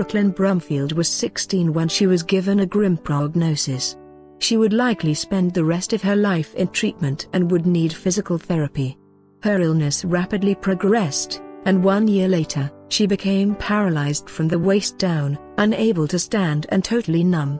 Brumfield was 16 when she was given a grim prognosis. She would likely spend the rest of her life in treatment and would need physical therapy. Her illness rapidly progressed, and 1 year later, she became paralyzed from the waist down, unable to stand and totally numb.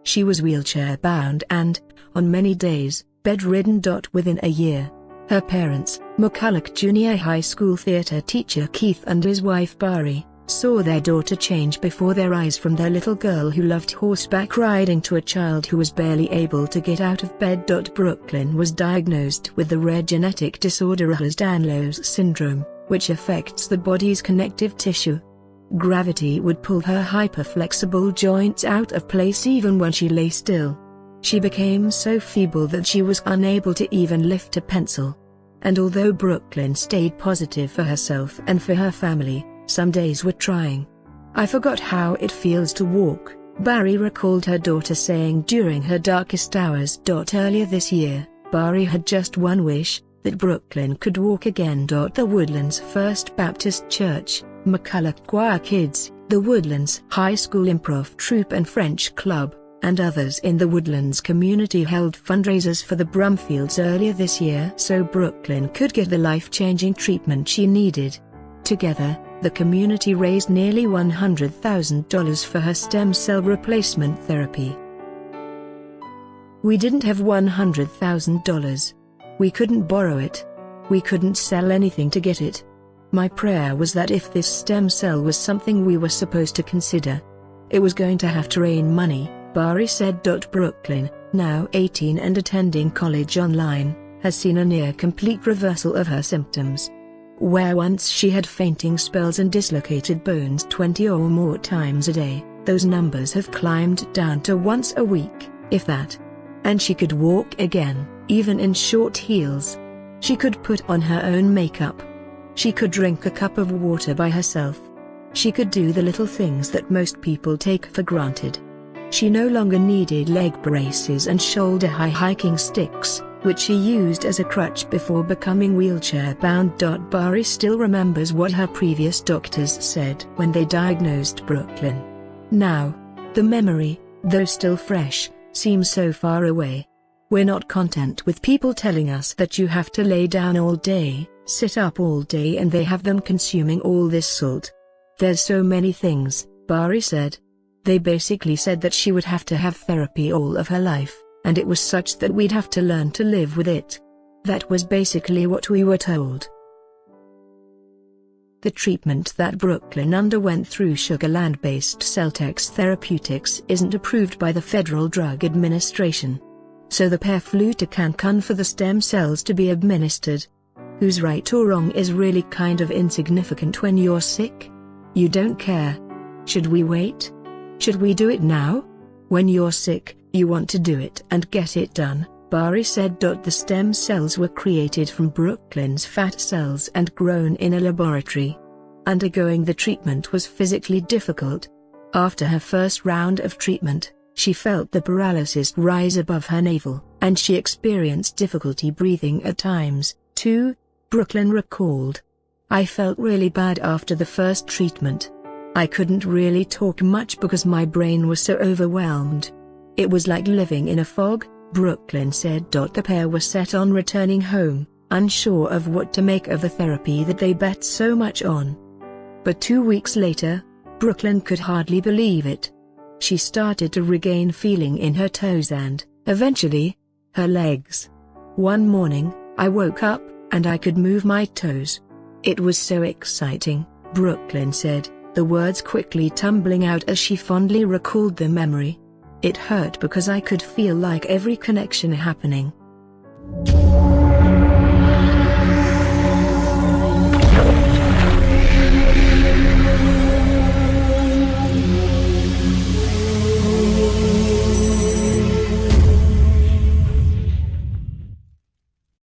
She was wheelchair-bound and, on many days, bedridden. Within a year, her parents, McCullough Junior High School theatre teacher Keith and his wife Bari, saw their daughter change before their eyes from their little girl who loved horseback riding to a child who was barely able to get out of bed. Brooklyn was diagnosed with the rare genetic disorder Ehlers-Danlos Syndrome, which affects the body's connective tissue. Gravity would pull her hyperflexible joints out of place even when she lay still. She became so feeble that she was unable to even lift a pencil. And although Brooklyn stayed positive for herself and for her family, some days were trying. "I forgot how it feels to walk," Bari recalled her daughter saying during her darkest hours. Earlier this year, Bari had just one wish, that Brooklyn could walk again. The Woodlands First Baptist Church, McCullough Choir Kids, the Woodlands High School Improv Troupe and French Club, and others in the Woodlands community held fundraisers for the Brumfields earlier this year so Brooklyn could get the life-changing treatment she needed. Together, the community raised nearly $100,000 for her stem cell replacement therapy. "We didn't have $100,000. We couldn't borrow it. We couldn't sell anything to get it. My prayer was that if this stem cell was something we were supposed to consider, it was going to have to rain money," Bari said. Brooklyn, now 18 and attending college online, has seen a near-complete reversal of her symptoms. Where once she had fainting spells and dislocated bones 20 or more times a day, those numbers have climbed down to once a week, if that. And she could walk again, even in short heels. She could put on her own makeup. She could drink a cup of water by herself. She could do the little things that most people take for granted. She no longer needed leg braces and shoulder-high hiking sticks, which she used as a crutch before becoming wheelchair-bound. Bari still remembers what her previous doctors said when they diagnosed Brooklyn. Now, the memory, though still fresh, seems so far away. "We're not content with people telling us that you have to lay down all day, sit up all day and they have them consuming all this salt. There's so many things," Bari said. "They basically said that she would have to have therapy all of her life, and it was such that we'd have to learn to live with it. That was basically what we were told." The treatment that Brooklyn underwent through Sugar Land-based Celtex Therapeutics isn't approved by the Federal Drug Administration. So the pair flew to Cancun for the stem cells to be administered. Who's right or wrong is really kind of insignificant when you're sick. You don't care. Should we wait? Should we do it now? When you're sick, you want to do it and get it done, Bari said. The stem cells were created from Brooklyn's fat cells and grown in a laboratory. Undergoing the treatment was physically difficult. After her first round of treatment, she felt the paralysis rise above her navel, and she experienced difficulty breathing at times, too, Brooklyn recalled. "I felt really bad after the first treatment. I couldn't really talk much because my brain was so overwhelmed. It was like living in a fog," Brooklyn said. The pair were set on returning home, unsure of what to make of the therapy that they bet so much on. But 2 weeks later, Brooklyn could hardly believe it. She started to regain feeling in her toes and, eventually, her legs. "One morning, I woke up, and I could move my toes. It was so exciting," Brooklyn said, the words quickly tumbling out as she fondly recalled the memory. "It hurt because I could feel like every connection happening.